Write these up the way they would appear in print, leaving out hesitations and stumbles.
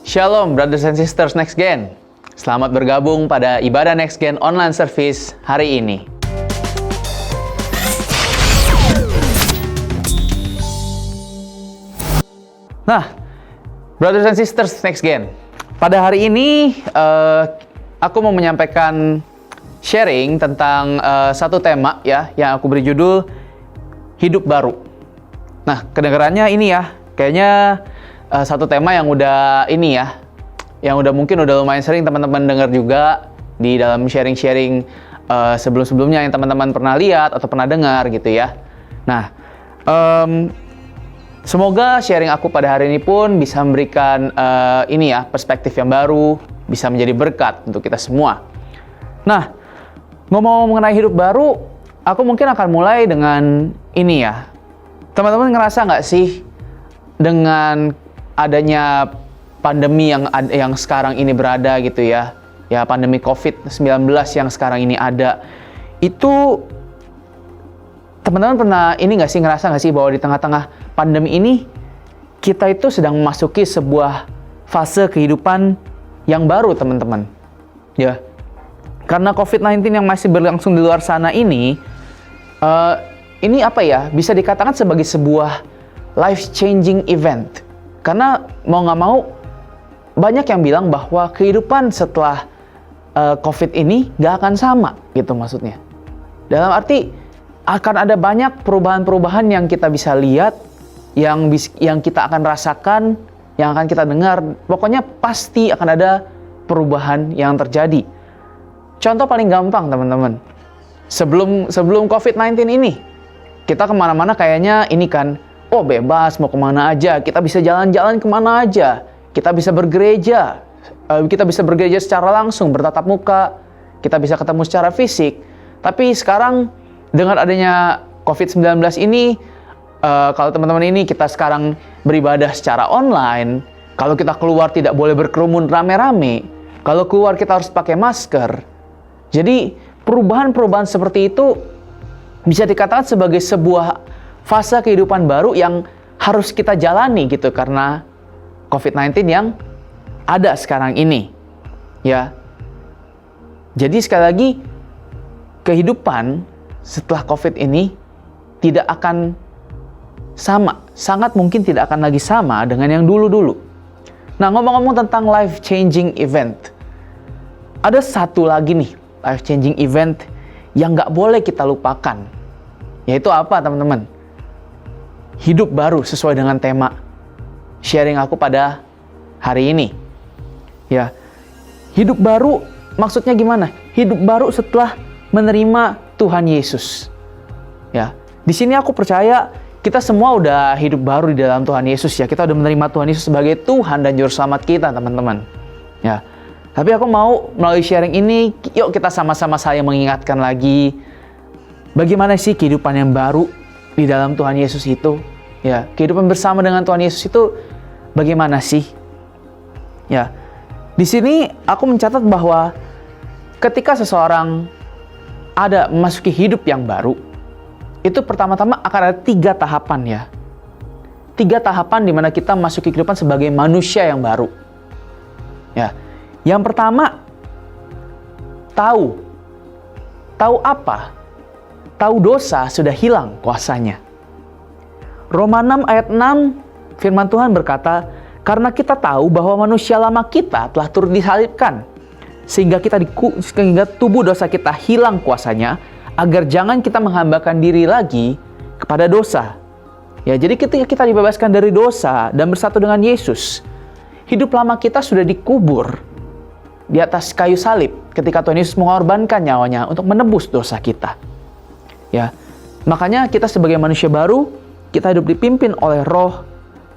Shalom brothers and sisters Next Gen. Selamat bergabung pada ibadah Next Gen online service hari ini. Nah, brothers and sisters Next Gen, pada hari ini aku mau menyampaikan sharing tentang satu tema ya yang aku beri judul hidup baru. Nah, kedengarannya ini ya, kayaknya satu tema yang udah ini ya, yang udah mungkin udah lumayan sering teman-teman dengar juga di dalam sharing-sharing sebelum-sebelumnya yang teman-teman pernah lihat atau pernah dengar gitu ya. Nah, semoga sharing aku pada hari ini pun bisa memberikan ini ya, perspektif yang baru, bisa menjadi berkat untuk kita semua. Nah, ngomong mengenai hidup baru, aku mungkin akan mulai dengan ini ya. Teman-teman ngerasa nggak sih dengan adanya pandemi yang sekarang ini berada gitu ya, pandemi COVID-19 yang sekarang ini ada, itu teman-teman pernah ini nggak sih, ngerasa nggak sih bahwa di tengah-tengah pandemi ini kita itu sedang memasuki sebuah fase kehidupan yang baru, teman-teman ya. Karena COVID-19 yang masih berlangsung di luar sana ini apa ya, bisa dikatakan sebagai sebuah life-changing event. Karena mau nggak mau, banyak yang bilang bahwa kehidupan setelah COVID ini nggak akan sama gitu maksudnya. Dalam arti, akan ada banyak perubahan-perubahan yang kita bisa lihat, yang kita akan rasakan, yang akan kita dengar. Pokoknya pasti akan ada perubahan yang terjadi. Contoh paling gampang, teman-teman. Sebelum COVID-19 ini, kita kemana-mana kayaknya ini kan, oh bebas mau kemana aja, kita bisa jalan-jalan kemana aja, kita bisa bergereja secara langsung, bertatap muka, kita bisa ketemu secara fisik. Tapi sekarang dengan adanya COVID-19 ini, kalau teman-teman ini kita sekarang beribadah secara online, kalau kita keluar tidak boleh berkerumun rame-rame, kalau keluar kita harus pakai masker. Jadi perubahan-perubahan seperti itu bisa dikatakan sebagai sebuah fase kehidupan baru yang harus kita jalani gitu karena COVID-19 yang ada sekarang ini ya. Jadi sekali lagi, kehidupan setelah COVID ini tidak akan sama, sangat mungkin tidak akan lagi sama dengan yang dulu-dulu. Nah, ngomong-ngomong tentang life-changing event, ada satu lagi nih life-changing event yang nggak boleh kita lupakan. Yaitu apa, teman-teman? Hidup baru sesuai dengan tema sharing aku pada hari ini. Ya, hidup baru maksudnya gimana? Hidup baru setelah menerima Tuhan Yesus. Ya, di sini aku percaya kita semua udah hidup baru di dalam Tuhan Yesus ya. Kita udah menerima Tuhan Yesus sebagai Tuhan dan Juru Selamat kita, teman-teman. Ya, tapi aku mau melalui sharing ini, yuk kita sama-sama saling mengingatkan lagi bagaimana sih kehidupan yang baru di dalam Tuhan Yesus itu. Ya, kehidupan bersama dengan Tuhan Yesus itu bagaimana sih? Ya, di sini aku mencatat bahwa ketika seseorang ada memasuki hidup yang baru, itu pertama-tama akan ada 3 tahapan ya. 3 tahapan di mana kita memasuki kehidupan sebagai manusia yang baru. Ya, yang pertama, tahu apa? Tahu dosa sudah hilang kuasanya. Roma 6 ayat 6 firman Tuhan berkata, karena kita tahu bahwa manusia lama kita telah turut disalibkan, sehingga tubuh dosa kita hilang kuasanya, agar jangan kita menghambakan diri lagi kepada dosa. Ya, jadi ketika kita dibebaskan dari dosa dan bersatu dengan Yesus, hidup lama kita sudah dikubur di atas kayu salib ketika Tuhan Yesus mengorbankan nyawanya untuk menebus dosa kita. Ya, makanya kita sebagai manusia baru, kita hidup dipimpin oleh Roh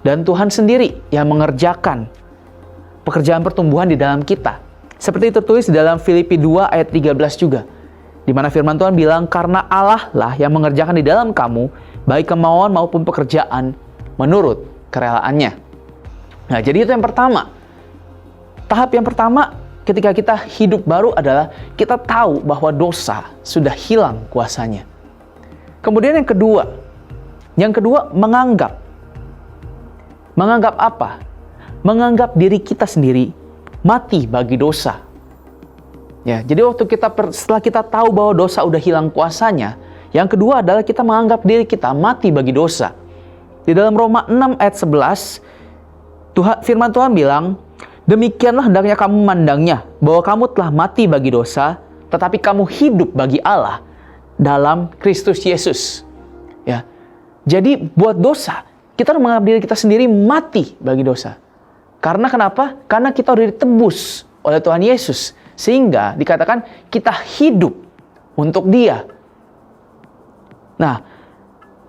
dan Tuhan sendiri yang mengerjakan pekerjaan pertumbuhan di dalam kita. Seperti tertulis di dalam Filipi 2 ayat 13 juga, di mana firman Tuhan bilang, karena Allah lah yang mengerjakan di dalam kamu baik kemauan maupun pekerjaan menurut kerelaannya. Nah, jadi itu yang pertama. Tahap yang pertama ketika kita hidup baru adalah kita tahu bahwa dosa sudah hilang kuasanya. Kemudian yang kedua menganggap. Menganggap apa? menganggap diri kita sendiri mati bagi dosa. Ya, jadi setelah kita tahu bahwa dosa udah hilang kuasanya, yang kedua adalah kita menganggap diri kita mati bagi dosa. Di dalam Roma 6 ayat 11, firman Tuhan bilang, demikianlah hendaknya kamu memandangnya, bahwa kamu telah mati bagi dosa, tetapi kamu hidup bagi Allah dalam Kristus Yesus. Ya, jadi buat dosa, kita harus menganggap diri kita sendiri mati bagi dosa. Karena kenapa? Karena kita udah ditebus oleh Tuhan Yesus. Sehingga dikatakan kita hidup untuk Dia. Nah,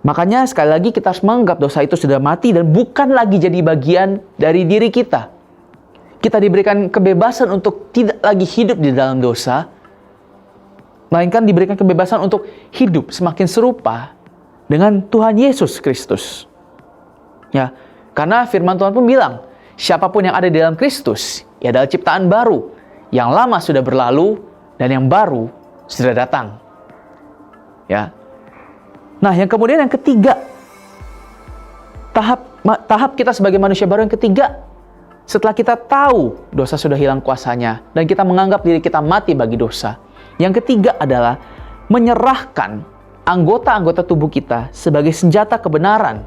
makanya sekali lagi kita harus menganggap dosa itu sudah mati dan bukan lagi jadi bagian dari diri kita. Kita diberikan kebebasan untuk tidak lagi hidup di dalam dosa, melainkan diberikan kebebasan untuk hidup semakin serupa dengan Tuhan Yesus Kristus. Ya, karena firman Tuhan pun bilang, siapapun yang ada di dalam Kristus, ia adalah ciptaan baru. Yang lama sudah berlalu dan yang baru sudah datang. Ya. Nah, yang kemudian yang ketiga, tahap kita sebagai manusia baru yang ketiga, setelah kita tahu dosa sudah hilang kuasanya dan kita menganggap diri kita mati bagi dosa, yang ketiga adalah menyerahkan anggota-anggota tubuh kita sebagai senjata kebenaran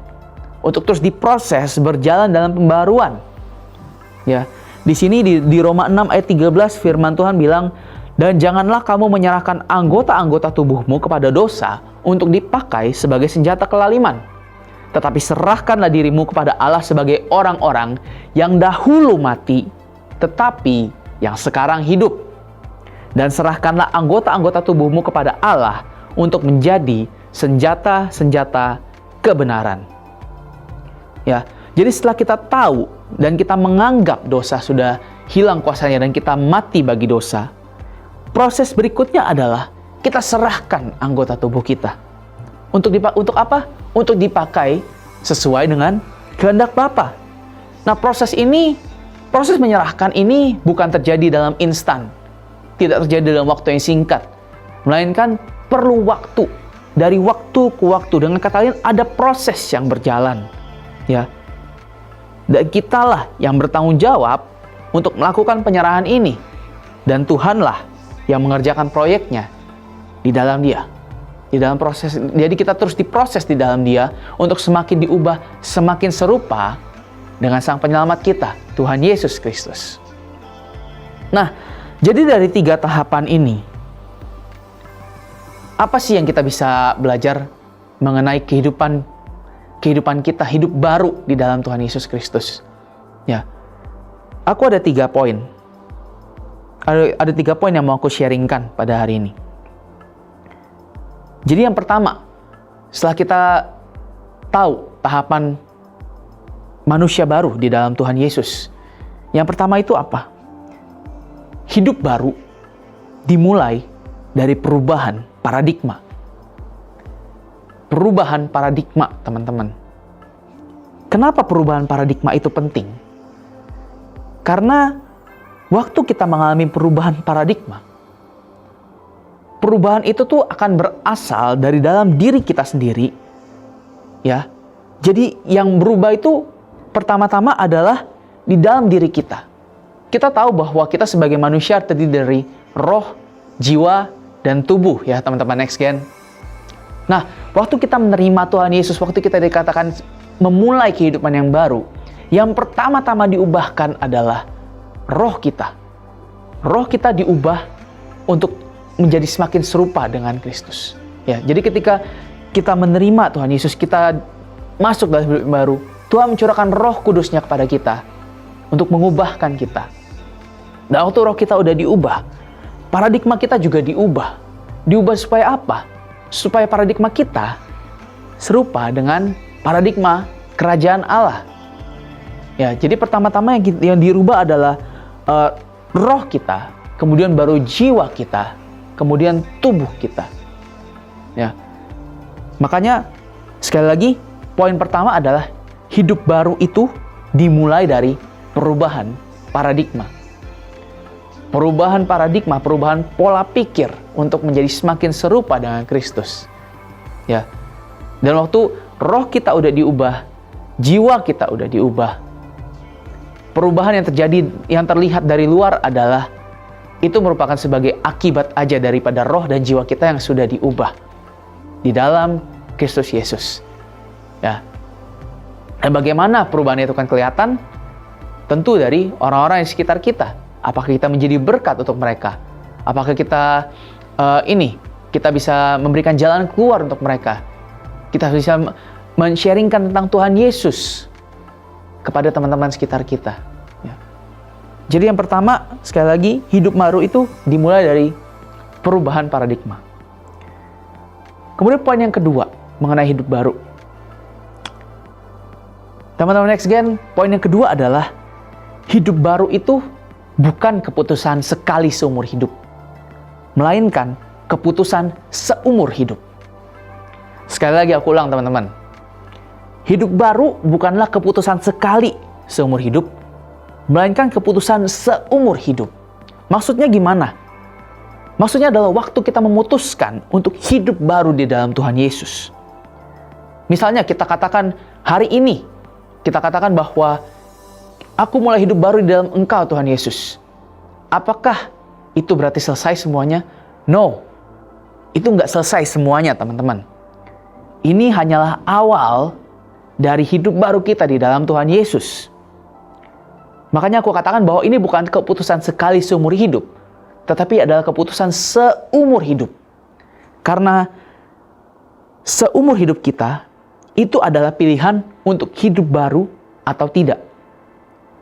untuk terus diproses berjalan dalam pembaruan. Ya, di sini di Roma 6 ayat 13 firman Tuhan bilang, dan janganlah kamu menyerahkan anggota-anggota tubuhmu kepada dosa untuk dipakai sebagai senjata kelaliman. Tetapi serahkanlah dirimu kepada Allah sebagai orang-orang yang dahulu mati, tetapi yang sekarang hidup. Dan serahkanlah anggota-anggota tubuhmu kepada Allah untuk menjadi senjata-senjata kebenaran. Ya, jadi setelah kita tahu dan kita menganggap dosa sudah hilang kuasanya dan kita mati bagi dosa, proses berikutnya adalah kita serahkan anggota tubuh kita. Untuk apa? Untuk dipakai sesuai dengan kehendak Bapa. Nah, proses menyerahkan ini bukan terjadi dalam instan. Tidak terjadi dalam waktu yang singkat. Melainkan perlu waktu. Dari waktu ke waktu. Dengan kata lain, ada proses yang berjalan. Ya. Dan kitalah yang bertanggung jawab untuk melakukan penyerahan ini. Dan Tuhanlah yang mengerjakan proyeknya di dalam Dia. Di dalam proses, jadi kita terus diproses di dalam Dia untuk semakin diubah, semakin serupa dengan Sang Penyelamat kita, Tuhan Yesus Kristus. Nah, jadi dari 3 tahapan ini, apa sih yang kita bisa belajar mengenai kehidupan kita, hidup baru di dalam Tuhan Yesus Kristus? Ya, aku ada 3 poin. Ada 3 poin yang mau aku sharingkan pada hari ini. Jadi yang pertama, setelah kita tahu tahapan manusia baru di dalam Tuhan Yesus, yang pertama itu apa? Hidup baru dimulai dari perubahan paradigma. Perubahan paradigma, teman-teman. Kenapa perubahan paradigma itu penting? Karena waktu kita mengalami perubahan paradigma, perubahan itu tuh akan berasal dari dalam diri kita sendiri. Ya. Jadi yang berubah itu pertama-tama adalah di dalam diri kita. Kita tahu bahwa kita sebagai manusia terdiri dari roh, jiwa, dan tubuh, ya teman-teman Next Gen. Nah, waktu kita menerima Tuhan Yesus, waktu kita dikatakan memulai kehidupan yang baru, yang pertama-tama diubahkan adalah roh kita. Roh kita diubah untuk menjadi semakin serupa dengan Kristus. Ya, jadi ketika kita menerima Tuhan Yesus, kita masuk dalam hidup baru, Tuhan mencurahkan Roh Kudusnya kepada kita untuk mengubahkan kita. Dan waktu roh kita udah diubah, paradigma kita juga diubah. Diubah supaya apa? Supaya paradigma kita serupa dengan paradigma kerajaan Allah. Ya, jadi pertama-tama yang dirubah adalah roh kita, kemudian baru jiwa kita, kemudian tubuh kita. Ya. Makanya sekali lagi poin pertama adalah hidup baru itu dimulai dari perubahan paradigma. Perubahan paradigma, perubahan pola pikir untuk menjadi semakin serupa dengan Kristus. Ya. Dan waktu roh kita udah diubah, jiwa kita udah diubah, perubahan yang terjadi, yang terlihat dari luar adalah itu merupakan sebagai akibat aja daripada roh dan jiwa kita yang sudah diubah di dalam Kristus Yesus. Ya. Dan bagaimana perubahan itu akan kelihatan? Tentu dari orang-orang di sekitar kita. Apakah kita menjadi berkat untuk mereka? Apakah kita kita bisa memberikan jalan keluar untuk mereka? Kita bisa men-sharingkan tentang Tuhan Yesus kepada teman-teman sekitar kita. Ya. Jadi yang pertama, sekali lagi, hidup baru itu dimulai dari perubahan paradigma. Kemudian poin yang kedua mengenai hidup baru. Teman-teman Next Gen, poin yang kedua adalah hidup baru itu bukan keputusan sekali seumur hidup, melainkan keputusan seumur hidup. Sekali lagi aku ulang teman-teman. Hidup baru bukanlah keputusan sekali seumur hidup, melainkan keputusan seumur hidup. Maksudnya gimana? Maksudnya adalah waktu kita memutuskan untuk hidup baru di dalam Tuhan Yesus. Misalnya kita katakan hari ini, kita katakan bahwa aku mulai hidup baru di dalam Engkau Tuhan Yesus. Apakah itu berarti selesai semuanya? No, itu nggak selesai semuanya teman-teman. Ini hanyalah awal dari hidup baru kita di dalam Tuhan Yesus. Makanya aku katakan bahwa ini bukan keputusan sekali seumur hidup, tetapi adalah keputusan seumur hidup. Karena seumur hidup kita, itu adalah pilihan untuk hidup baru atau tidak.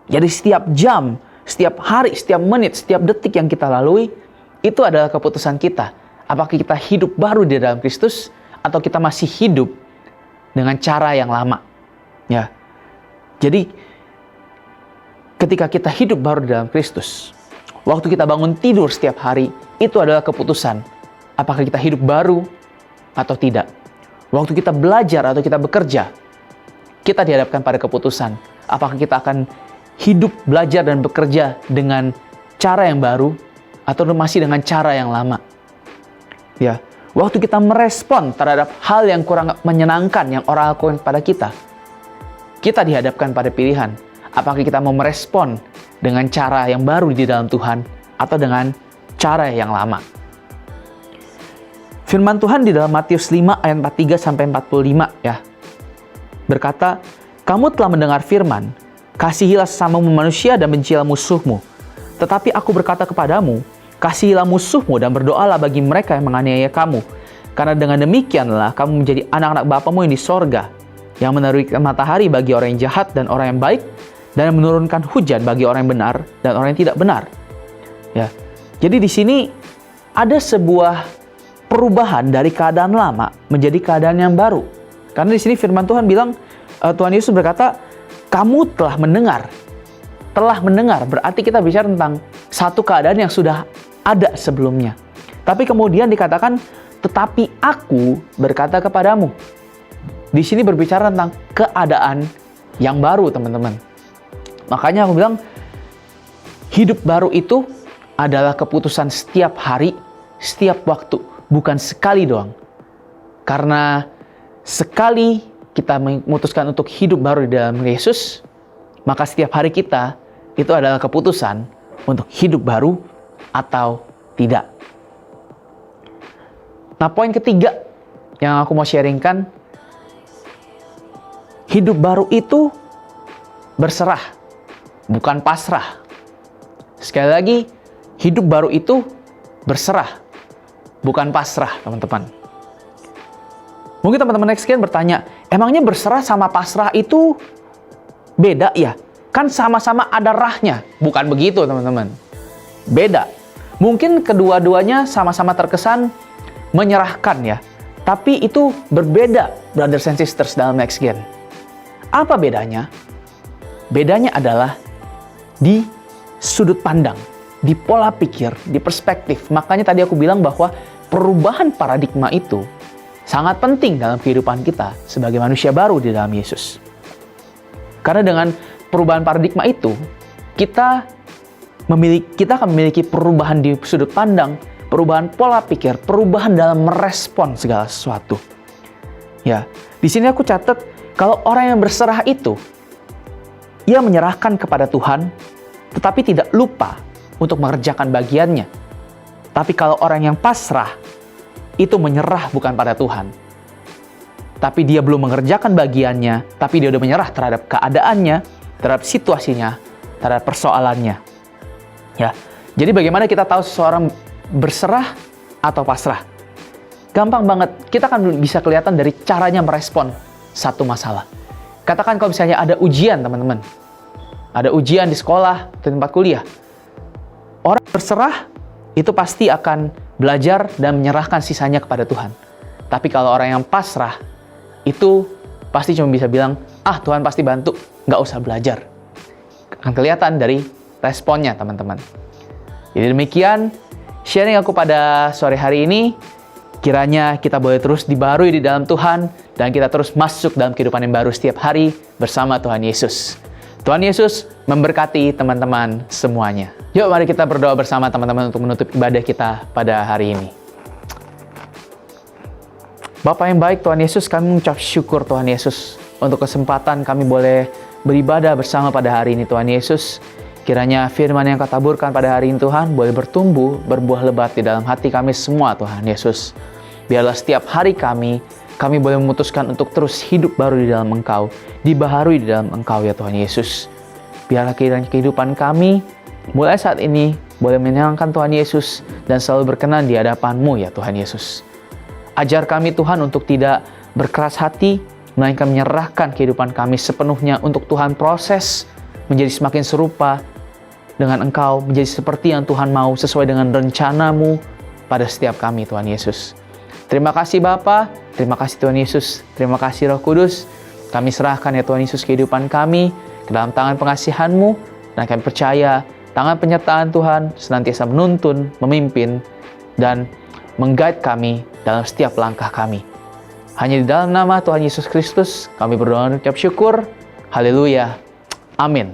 Jadi setiap jam, setiap hari, setiap menit, setiap detik yang kita lalui, itu adalah keputusan kita. Apakah kita hidup baru di dalam Kristus, atau kita masih hidup dengan cara yang lama. Ya. Jadi ketika kita hidup baru di dalam Kristus, waktu kita bangun tidur setiap hari, itu adalah keputusan apakah kita hidup baru atau tidak. Waktu kita belajar atau kita bekerja, kita dihadapkan pada keputusan apakah kita akan hidup, belajar dan bekerja dengan cara yang baru atau masih dengan cara yang lama. Ya. Waktu kita merespon terhadap hal yang kurang menyenangkan yang orang lakukan pada kita dihadapkan pada pilihan. Apakah kita mau merespon dengan cara yang baru di dalam Tuhan atau dengan cara yang lama. Firman Tuhan di dalam Matius 5 ayat 43-45 ya. Berkata, kamu telah mendengar firman, kasihilah sesamamu manusia dan bencilah musuhmu. Tetapi aku berkata kepadamu, kasihilah musuhmu dan berdoalah bagi mereka yang menganiaya kamu. Karena dengan demikianlah kamu menjadi anak-anak Bapamu yang di sorga, yang menerbitkan matahari bagi orang yang jahat dan orang yang baik, dan menurunkan hujan bagi orang yang benar dan orang yang tidak benar. Ya. Jadi di sini ada sebuah perubahan dari keadaan lama menjadi keadaan yang baru. Karena di sini firman Tuhan bilang, Tuhan Yesus berkata, kamu telah mendengar. Telah mendengar, berarti kita bicara tentang satu keadaan yang sudah ada sebelumnya. Tapi kemudian dikatakan, tetapi aku berkata kepadamu. Di sini berbicara tentang keadaan yang baru, teman-teman. Makanya aku bilang, hidup baru itu adalah keputusan setiap hari, setiap waktu, bukan sekali doang. Karena sekali kita memutuskan untuk hidup baru di dalam Yesus, maka setiap hari kita itu adalah keputusan untuk hidup baru atau tidak. Nah, poin ketiga yang aku mau sharingkan, hidup baru itu berserah, bukan pasrah. Sekali lagi, hidup baru itu berserah, bukan pasrah, teman-teman. Mungkin teman-teman Next Gen bertanya, emangnya berserah sama pasrah itu beda ya? Kan sama-sama ada rahnya. Bukan begitu, teman-teman. Beda. Mungkin kedua-duanya sama-sama terkesan menyerahkan ya. Tapi itu berbeda, brothers and sisters dalam Next Gen. Apa bedanya? Bedanya adalah di sudut pandang, di pola pikir, di perspektif. Makanya tadi aku bilang bahwa perubahan paradigma itu sangat penting dalam kehidupan kita sebagai manusia baru di dalam Yesus. Karena dengan perubahan paradigma itu, kita akan memiliki perubahan di sudut pandang, perubahan pola pikir, perubahan dalam merespon segala sesuatu. Ya, di sini aku catat kalau orang yang berserah itu ia menyerahkan kepada Tuhan, tetapi tidak lupa untuk mengerjakan bagiannya. Tapi kalau orang yang pasrah, itu menyerah bukan pada Tuhan, tapi dia belum mengerjakan bagiannya, tapi dia udah menyerah terhadap keadaannya, terhadap situasinya, terhadap persoalannya. Ya, jadi bagaimana kita tahu seseorang berserah atau pasrah? Gampang banget, kita kan bisa kelihatan dari caranya merespon satu masalah. Katakan kalau misalnya ada ujian, teman-teman. Ada ujian di sekolah, atau tempat kuliah. Orang berserah, itu pasti akan belajar dan menyerahkan sisanya kepada Tuhan. Tapi kalau orang yang pasrah, itu pasti cuma bisa bilang, Tuhan pasti bantu, nggak usah belajar. Akan kelihatan dari responnya, teman-teman. Jadi demikian, sharing aku pada sore hari ini. Kiranya kita boleh terus dibaharui di dalam Tuhan, dan kita terus masuk dalam kehidupan yang baru setiap hari bersama Tuhan Yesus. Tuhan Yesus memberkati teman-teman semuanya. Yuk mari kita berdoa bersama teman-teman untuk menutup ibadah kita pada hari ini. Bapa yang baik, Tuhan Yesus, kami mengucap syukur Tuhan Yesus untuk kesempatan kami boleh beribadah bersama pada hari ini Tuhan Yesus. Kiranya firman yang Kau taburkan pada hari ini Tuhan boleh bertumbuh, berbuah lebat di dalam hati kami semua Tuhan Yesus. Biarlah setiap hari kami boleh memutuskan untuk terus hidup baru di dalam Engkau, dibaharui di dalam Engkau ya Tuhan Yesus. Biarlah kiranya kehidupan kami mulai saat ini boleh menyenangkan Tuhan Yesus dan selalu berkenan di hadapan-Mu ya Tuhan Yesus. Ajar kami Tuhan untuk tidak berkeras hati, melainkan menyerahkan kehidupan kami sepenuhnya untuk Tuhan proses menjadi semakin serupa dengan Engkau, menjadi seperti yang Tuhan mau sesuai dengan rencana-Mu pada setiap kami Tuhan Yesus. Terima kasih Bapa, terima kasih Tuhan Yesus, terima kasih Roh Kudus. Kami serahkan ya Tuhan Yesus kehidupan kami ke dalam tangan pengasihan-Mu, dan kami percaya tangan penyertaan Tuhan senantiasa menuntun, memimpin, dan meng-guide kami dalam setiap langkah kami. Hanya di dalam nama Tuhan Yesus Kristus kami berdoa dan ucap syukur. Haleluya. Amin.